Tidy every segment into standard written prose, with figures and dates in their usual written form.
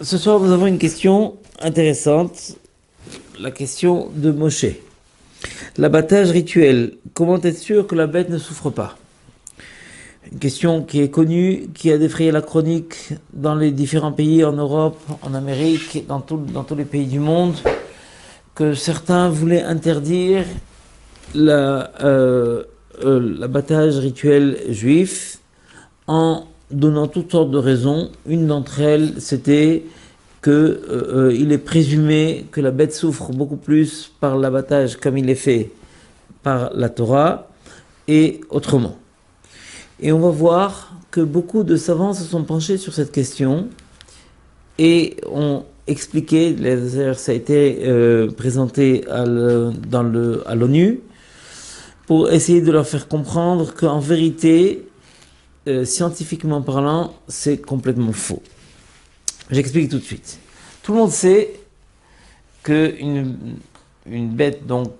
Ce soir, nous avons une question intéressante, la question de Moshe. L'abattage rituel, comment être sûr que la bête ne souffre pas? Une question qui est connue, qui a défrayé la chronique dans les différents pays, en Europe, en Amérique, dans tous les pays du monde, que certains voulaient interdire l'abattage rituel juif en donnant toutes sortes de raisons. Une d'entre elles, c'était que il est présumé que la bête souffre beaucoup plus par l'abattage comme il est fait par la Torah et autrement. Et on va voir que beaucoup de savants se sont penchés sur cette question et ont expliqué, ça a été présenté à l'ONU, pour essayer de leur faire comprendre qu'en vérité, scientifiquement parlant, c'est complètement faux. J'explique tout de suite. Tout le monde sait qu'une bête, donc,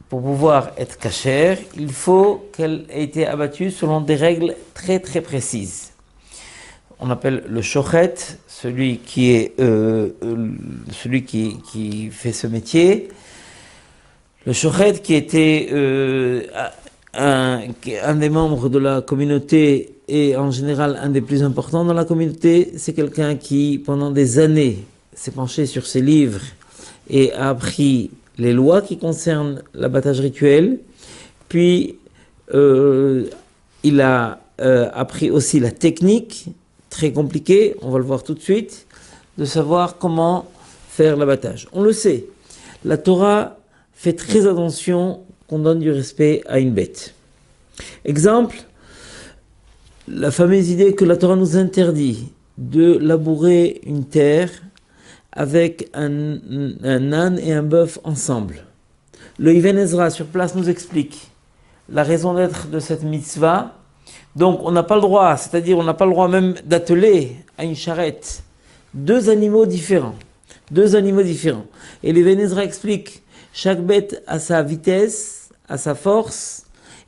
pour pouvoir être cachère, il faut qu'elle ait été abattue selon des règles très très précises. On appelle le shochet, celui qui fait ce métier. Le shochet qui était un des membres de la communauté et en général un des plus importants dans la communauté, c'est quelqu'un qui pendant des années s'est penché sur ses livres et a appris les lois qui concernent l'abattage rituel, puis il a appris aussi la technique, très compliquée, on va le voir tout de suite, de savoir comment faire l'abattage. On le sait, la Torah fait très attention qu'on donne du respect à une bête. Exemple, la fameuse idée que la Torah nous interdit de labourer une terre avec un âne et un bœuf ensemble. Le Ibn Ezra sur place nous explique la raison d'être de cette mitzvah. Donc on n'a pas le droit, c'est-à-dire on n'a pas le droit même d'atteler à une charrette deux animaux différents. Et l'Ibn Ezra explique, chaque bête a sa vitesse, a sa force,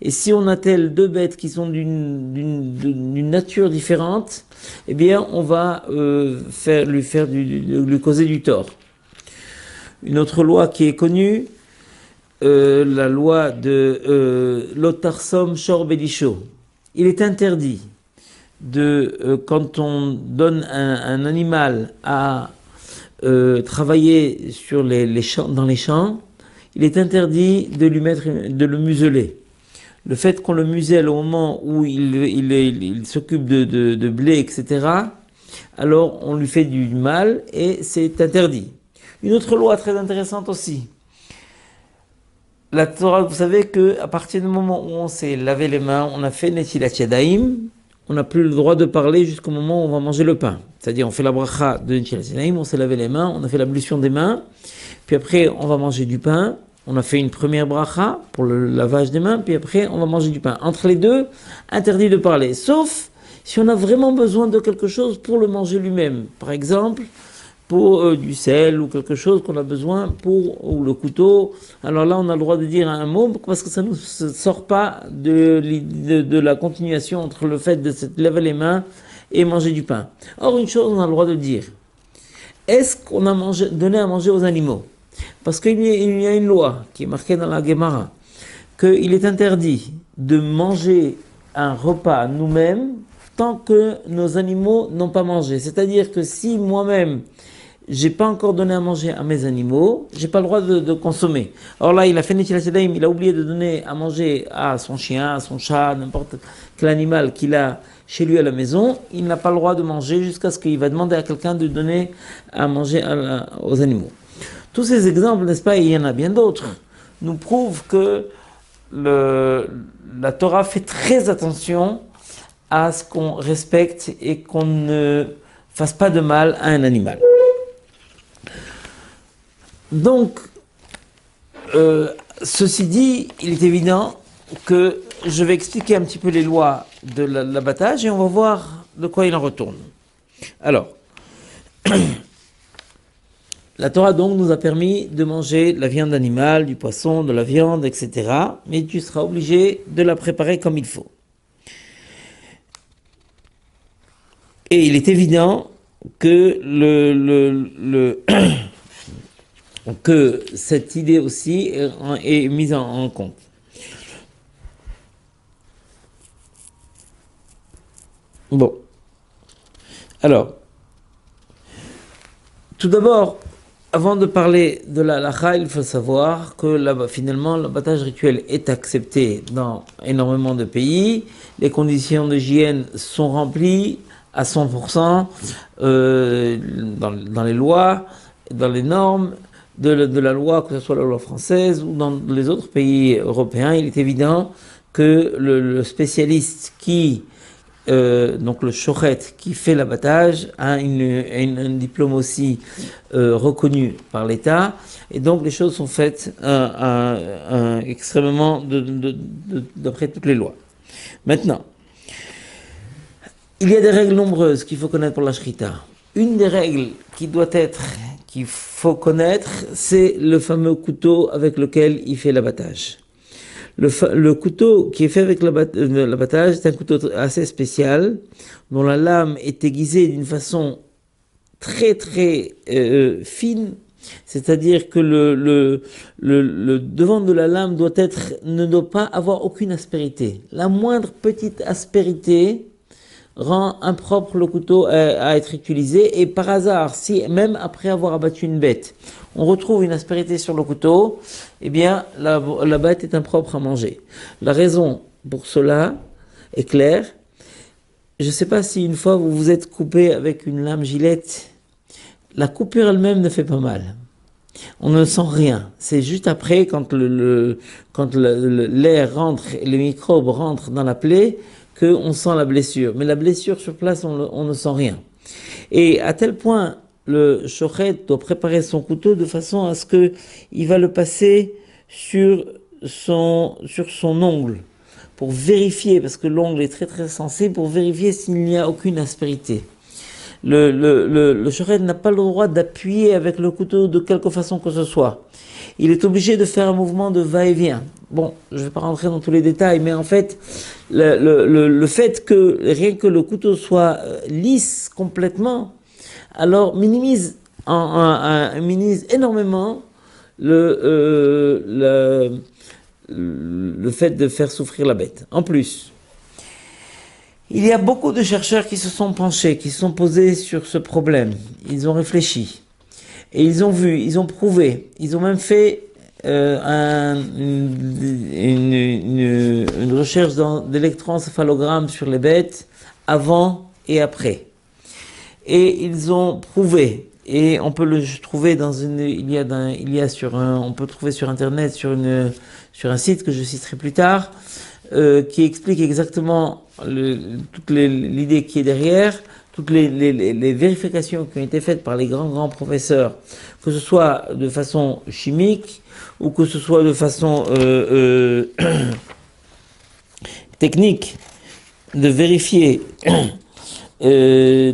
et si on attelle deux bêtes qui sont d'une nature différente, eh bien on va lui causer du tort. Une autre loi qui est connue, la loi de Lotarsom Shor Belisho. Il est interdit quand on donne un animal à travailler sur les champs, dans les champs, il est interdit de le museler. Le fait qu'on le muselle au moment où il s'occupe de blé, etc., alors on lui fait du mal et c'est interdit. Une autre loi très intéressante aussi. La Torah, vous savez qu'à partir du moment où on s'est lavé les mains, on a fait Netilat Yadayim, on n'a plus le droit de parler jusqu'au moment où on va manger le pain. C'est-à-dire on fait la bracha de Netilat Yadayim, on s'est lavé les mains, on a fait l'ablution des mains, puis après on va manger du pain. On a fait une première bracha pour le lavage des mains, puis après on va manger du pain. Entre les deux, interdit de parler, sauf si on a vraiment besoin de quelque chose pour le manger lui-même. Par exemple, pour du sel ou quelque chose qu'on a besoin ou le couteau. Alors là, on a le droit de dire un mot parce que ça ne nous sort pas de la continuation entre le fait de se laver les mains et manger du pain. Or, une chose, on a le droit de dire. Est-ce qu'on a donné à manger aux animaux? Parce qu'il y a une loi qui est marquée dans la Gemara, qu'il est interdit de manger un repas nous-mêmes tant que nos animaux n'ont pas mangé. C'est-à-dire que si moi-même, j'ai pas encore donné à manger à mes animaux, j'ai pas le droit de consommer. Or là, il a fait Netilat Yadayim, il a oublié de donner à manger à son chien, à son chat, n'importe quel animal qu'il a chez lui à la maison, il n'a pas le droit de manger jusqu'à ce qu'il va demander à quelqu'un de donner à manger aux animaux. Tous ces exemples, n'est-ce pas, et il y en a bien d'autres, nous prouvent que la Torah fait très attention à ce qu'on respecte et qu'on ne fasse pas de mal à un animal. Donc, ceci dit, il est évident que je vais expliquer un petit peu les lois de l'abattage et on va voir de quoi il en retourne. Alors, la Torah donc nous a permis de manger de la viande animale, du poisson, de la viande, etc. Mais tu seras obligé de la préparer comme il faut. Et il est évident que que cette idée aussi est mise en compte. Bon, alors, tout d'abord, avant de parler de la halakha, il faut savoir que finalement l'abattage rituel est accepté dans énormément de pays. Les conditions d'hygiène sont remplies à 100% dans les lois, dans les normes de la loi, que ce soit la loi française ou dans les autres pays européens. Il est évident que le spécialiste donc le shochet qui fait l'abattage a un diplôme aussi reconnu par l'État, et donc les choses sont faites extrêmement d'après toutes les lois. Maintenant, il y a des règles nombreuses qu'il faut connaître pour la shrita. Une des règles qu'il faut connaître, c'est le fameux couteau avec lequel il fait l'abattage. Le couteau qui est fait avec l'abattage, c'est un couteau assez spécial, dont la lame est aiguisée d'une façon très très fine, c'est-à-dire que le devant de la lame ne doit pas avoir aucune aspérité. La moindre petite aspérité rend impropre le couteau à être utilisé, et par hasard, si même après avoir abattu une bête, on retrouve une aspérité sur le couteau, eh bien la bête est impropre à manger. La raison pour cela est claire. Je ne sais pas si une fois vous vous êtes coupé avec une lame gilette, la coupure elle-même ne fait pas mal. On ne sent rien. C'est juste après, quand l'air rentre et les microbes rentrent dans la plaie, qu'on sent la blessure. Mais la blessure sur place, on ne sent rien. Et à tel point, le shochet doit préparer son couteau de façon à ce qu'il va le passer sur son ongle, pour vérifier, parce que l'ongle est très très sensible, pour vérifier s'il n'y a aucune aspérité. Le shochet n'a pas le droit d'appuyer avec le couteau de quelque façon que ce soit. Il est obligé de faire un mouvement de va-et-vient. Bon, je ne vais pas rentrer dans tous les détails, mais en fait, le fait que rien que le couteau soit lisse complètement, alors minimise énormément le fait de faire souffrir la bête. En plus, il y a beaucoup de chercheurs qui se sont penchés, qui se sont posés sur ce problème. Ils ont réfléchi. Et ils ont vu, ils ont prouvé, ils ont même fait une recherche d'électroencéphalogramme sur les bêtes avant et après. Et ils ont prouvé, et on peut le trouver on peut trouver sur internet, sur un site que je citerai plus tard, qui explique exactement toute l'idée qui est derrière, toutes les vérifications qui ont été faites par les grands professeurs, que ce soit de façon chimique ou que ce soit de façon technique, de vérifier. Le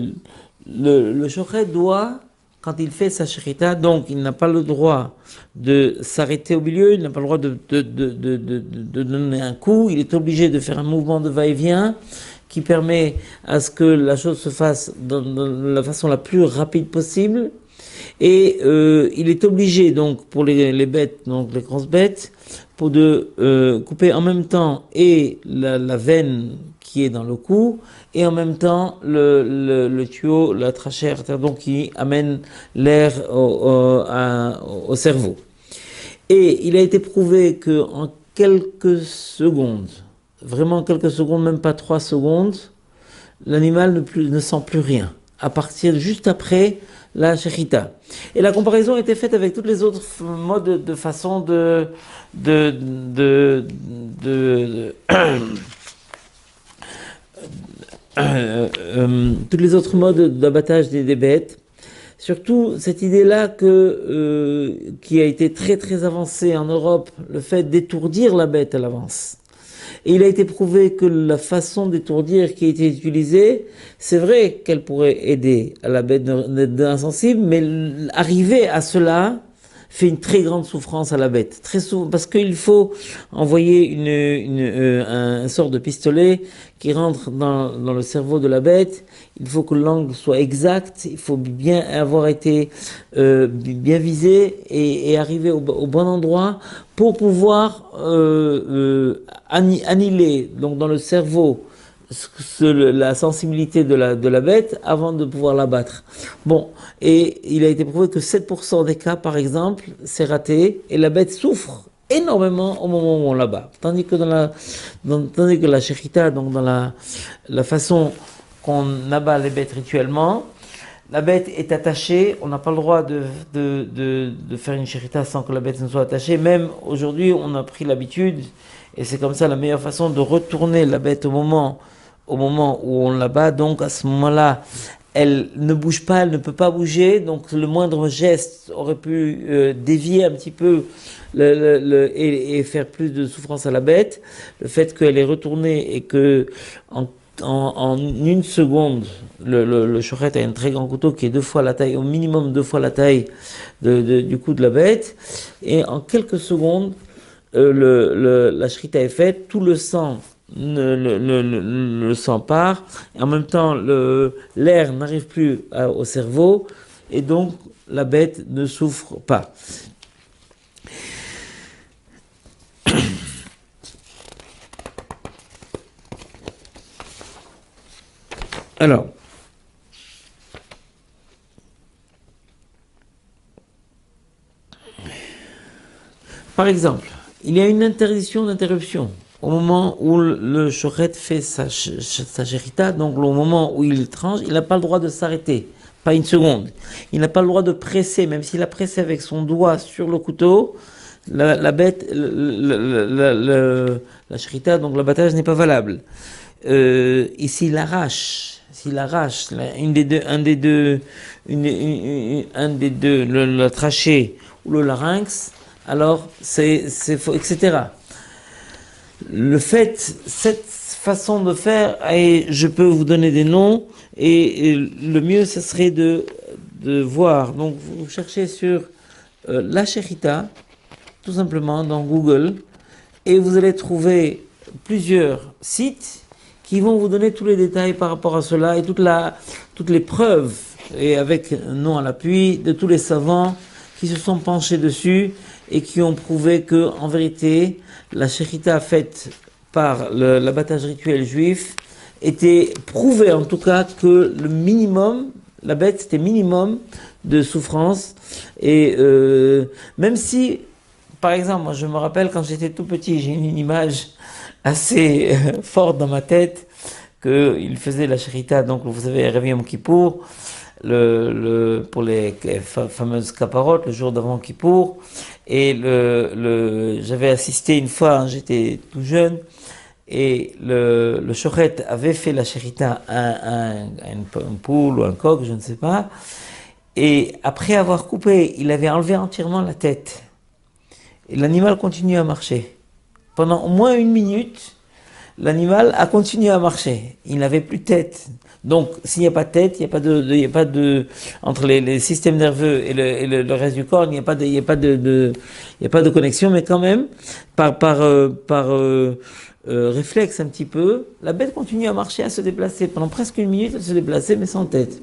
shochet doit, quand il fait sa shrita, donc il n'a pas le droit de s'arrêter au milieu, il n'a pas le droit de donner un coup, il est obligé de faire un mouvement de va-et-vient qui permet à ce que la chose se fasse de la façon la plus rapide possible. Et il est obligé, donc, pour les bêtes, donc les grosses bêtes, de couper en même temps et la veine qui est dans le cou, et en même temps le tuyau, la trachère, donc qui amène l'air au cerveau. Et il a été prouvé que en quelques secondes, vraiment quelques secondes, même pas 3 secondes, l'animal ne sent plus rien, à partir juste après la shechita. Et la comparaison a été faite avec tous les autres modes de façon tous les autres modes d'abattage des bêtes. Surtout cette idée-là qui a été très très avancée en Europe, le fait d'étourdir la bête à l'avance. Et il a été prouvé que la façon d'étourdir qui a été utilisée, c'est vrai qu'elle pourrait aider à la bête d'être insensible, mais arriver à cela fait une très grande souffrance à la bête. Très souvent, parce qu'il faut envoyer un sort de pistolet qui rentre dans le cerveau de la bête. Il faut que l'angle soit exact, il faut bien avoir été bien visé et arriver au bon endroit pour pouvoir annihiler donc dans le cerveau la sensibilité de la bête avant de pouvoir l'abattre. Bon, et il a été prouvé que 7% des cas, par exemple, c'est raté et la bête souffre énormément au moment où on l'abat. Tandis que tandis que la shechita, donc dans la façon qu'on abat les bêtes rituellement, la bête est attachée, on n'a pas le droit de faire une shechita sans que la bête ne soit attachée. Même aujourd'hui, on a pris l'habitude, et c'est comme ça la meilleure façon de retourner la bête au moment où on l'abat. Donc à ce moment-là, elle ne bouge pas, elle ne peut pas bouger, donc le moindre geste aurait pu dévier un petit peu et faire plus de souffrance à la bête. Le fait qu'elle est retournée et que en une seconde, le shochet a un très grand couteau qui est 2 fois la taille, au minimum 2 fois la taille du cou de la bête, et en quelques secondes, la shrita est faite, tout le sang le sang part, et en même temps l'air n'arrive plus au cerveau, et donc la bête ne souffre pas. Alors, par exemple, il y a une interdiction d'interruption au moment où le shochet fait sa shechita, donc au moment où il tranche, il n'a pas le droit de s'arrêter, pas une seconde. Il n'a pas le droit de presser, même s'il a pressé avec son doigt sur le couteau, la bête, la shechita, donc l'abattage n'est pas valable. Et s'il arrache, la trachée ou le larynx, alors c'est faux, etc. Cette façon de faire, et je peux vous donner des noms, et le mieux, ce serait de voir. Donc, vous cherchez sur la shechita, tout simplement, dans Google, et vous allez trouver plusieurs sites qui vont vous donner tous les détails par rapport à cela, et toutes les preuves, et avec un nom à l'appui, de tous les savants qui se sont penchés dessus, et qui ont prouvé que, en vérité, la shechita faite par l'abattage rituel juif était prouvé en tout cas que le minimum, la bête c'était minimum de souffrance. Et même si, par exemple, moi je me rappelle quand j'étais tout petit, j'ai une image assez forte dans ma tête qu'il faisait la shechita, donc vous savez, Rev Yom Kippour, pour les fameuses caparottes, le jour d'avant Kippour. Et j'avais assisté une fois, hein, j'étais tout jeune, et le shochet avait fait la shechita à un poule ou un coq, je ne sais pas. Et après avoir coupé, il avait enlevé entièrement la tête. Et l'animal continue à marcher. Pendant au moins 1 minute, l'animal a continué à marcher. Il n'avait plus de tête. Donc, s'il n'y a pas de tête, il n'y a pas de, entre les systèmes nerveux et le reste du corps, il n'y a pas de connexion, mais quand même, par réflexe un petit peu, la bête continue à marcher, à se déplacer. Pendant presque 1 minute, elle se déplaçait, mais sans tête.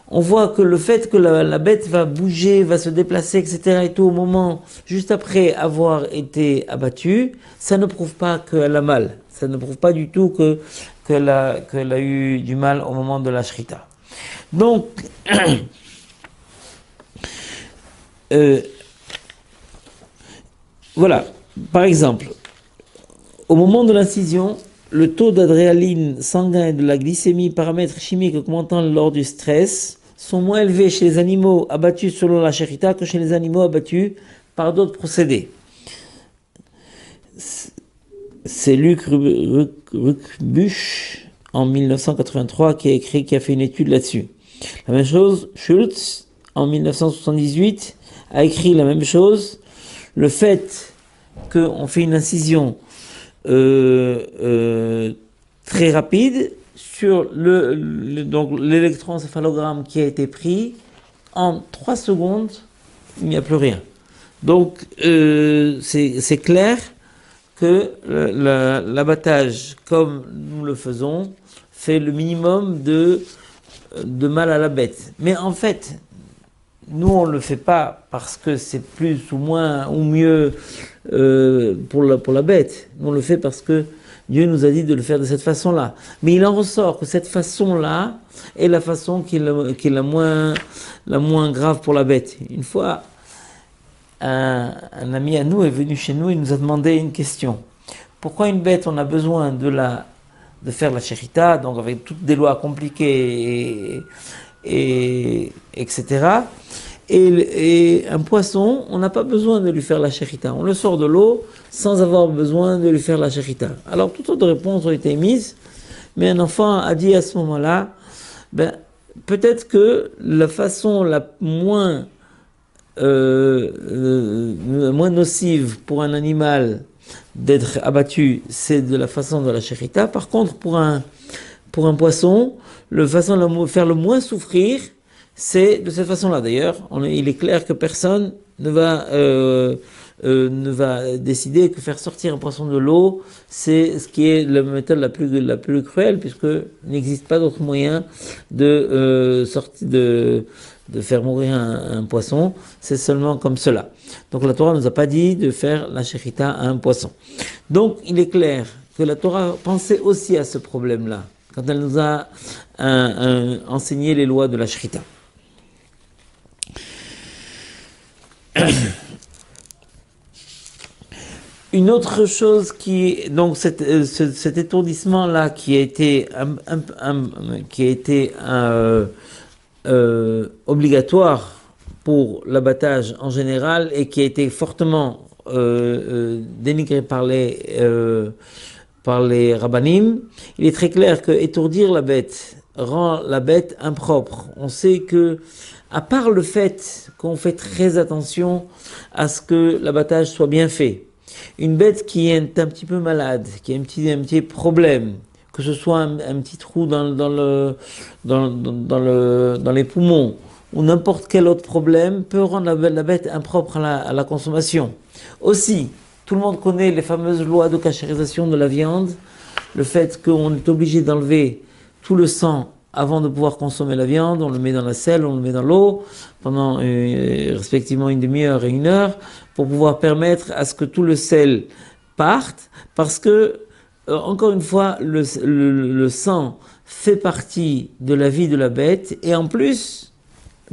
On voit que le fait que la bête va bouger, va se déplacer, etc., et tout au moment, juste après avoir été abattue, ça ne prouve pas qu'elle a mal. Ça ne prouve pas du tout qu'elle a eu du mal au moment de la shrita. Donc, voilà. Par exemple, au moment de l'incision, le taux d'adrénaline sanguin et de la glycémie, paramètres chimiques augmentant lors du stress, sont moins élevés chez les animaux abattus selon la shechita que chez les animaux abattus par d'autres procédés. C'est Luc Ruckbusch en 1983 qui a fait une étude là-dessus. La même chose, Schultz en 1978 a écrit la même chose. Le fait qu'on fait une incision très rapide sur donc l'électroencéphalogramme qui a été pris, en 3 secondes, il n'y a plus rien. Donc, c'est clair que l'abattage, comme nous le faisons, fait le minimum de mal à la bête. Mais en fait, nous, on ne le fait pas parce que c'est plus ou moins ou mieux pour la bête. Nous, on le fait parce que Dieu nous a dit de le faire de cette façon-là. Mais il en ressort que cette façon-là est la façon qui est la moins grave pour la bête. Une fois, un ami à nous est venu chez nous et nous a demandé une question. Pourquoi une bête, on a besoin de faire la shechita, donc avec toutes des lois compliquées etc. Et un poisson, on n'a pas besoin de lui faire la shechita. On le sort de l'eau sans avoir besoin de lui faire la shechita. Alors toutes autres réponses ont été mises, mais un enfant a dit à ce moment-là, peut-être que la façon la moins nocive pour un animal d'être abattu, c'est de la façon de la shechita. Par contre, pour un poisson, la façon de faire le moins souffrir, c'est de cette façon-là. D'ailleurs, il est clair que personne ne va décider que faire sortir un poisson de l'eau, c'est ce qui est la méthode la plus cruelle, puisqu'il n'existe pas d'autre moyen de faire mourir un poisson, c'est seulement comme cela. Donc la Torah ne nous a pas dit de faire la shechita à un poisson. Donc il est clair que la Torah pensait aussi à ce problème-là, quand elle nous a enseigné les lois de la shechita. Une autre chose donc cet étourdissement-là qui a été obligatoire pour l'abattage en général et qui a été fortement dénigré par les rabbanim, il est très clair que étourdir la bête rend la bête impropre. On sait que, à part le fait qu'on fait très attention à ce que l'abattage soit bien fait, une bête qui est un petit peu malade, qui a un petit problème, que ce soit un petit trou dans les poumons ou n'importe quel autre problème, peut rendre la bête impropre à la consommation. Aussi, tout le monde connaît les fameuses lois de cachérisation de la viande, le fait qu'on est obligé d'enlever tout le sang avant de pouvoir consommer la viande, on le met dans la selle, on le met dans l'eau, pendant respectivement une demi-heure et une heure, pour pouvoir permettre à ce que tout le sel parte, parce que, encore une fois, le sang fait partie de la vie de la bête, et en plus,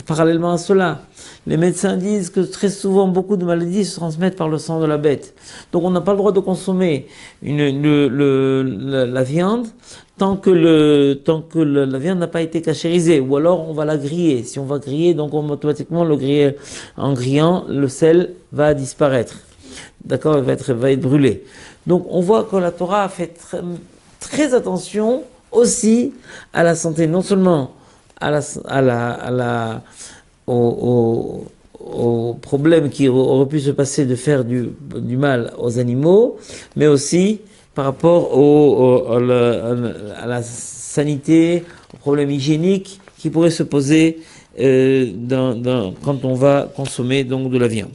parallèlement à cela, les médecins disent que très souvent beaucoup de maladies se transmettent par le sang de la bête. Donc on n'a pas le droit de consommer la viande tant que la viande n'a pas été cachérisée, ou alors on va la griller. Si on va griller, donc automatiquement en grillant, le sel va disparaître. D'accord, il va être brûlé. Donc on voit que la Torah a fait très attention aussi à la santé, non seulement au problème qui aurait pu se passer de faire du mal aux animaux, mais aussi par rapport à la sanité, aux problèmes hygiéniques qui pourraient se poser quand on va consommer donc de la viande.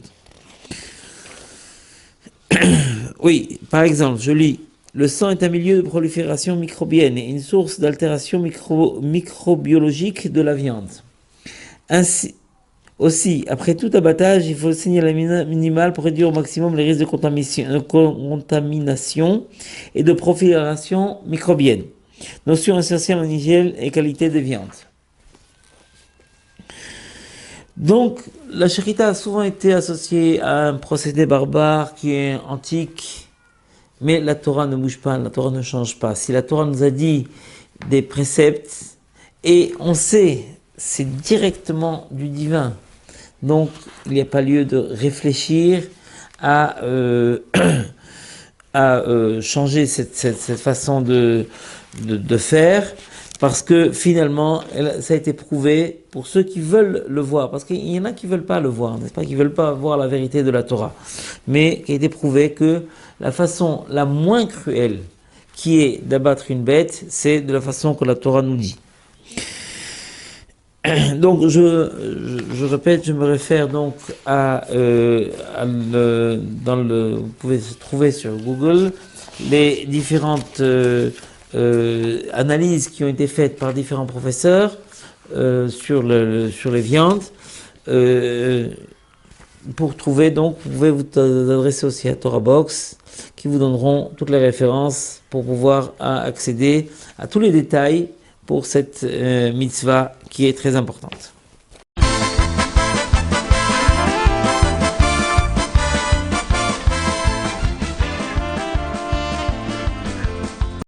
Oui, par exemple, je lis. Le sang est un milieu de prolifération microbienne et une source d'altération microbiologique de la viande. Ainsi, aussi, après tout abattage, il faut le signal minimal pour réduire au maximum les risques de contamination et de prolifération microbienne. Notion essentielle en hygiène et qualité des viandes. Donc, la shechita a souvent été associée à un procédé barbare qui est antique. Mais la Torah ne bouge pas, la Torah ne change pas. Si la Torah nous a dit des préceptes, et on sait, c'est directement du divin, donc il n'y a pas lieu de réfléchir à changer cette façon de faire, parce que finalement, ça a été prouvé pour ceux qui veulent le voir, parce qu'il y en a qui ne veulent pas le voir, n'est-ce pas, qui ne veulent pas voir la vérité de la Torah, mais qui a été prouvé que la façon la moins cruelle qui est d'abattre une bête, c'est de la façon que la Torah nous dit. Donc, je répète, je me réfère donc vous pouvez trouver sur Google les différentes analyses qui ont été faites par différents professeurs sur les viandes. Pour trouver, donc, vous pouvez vous adresser aussi à Torah Box, qui vous donneront toutes les références pour pouvoir accéder à tous les détails pour cette mitzvah qui est très importante.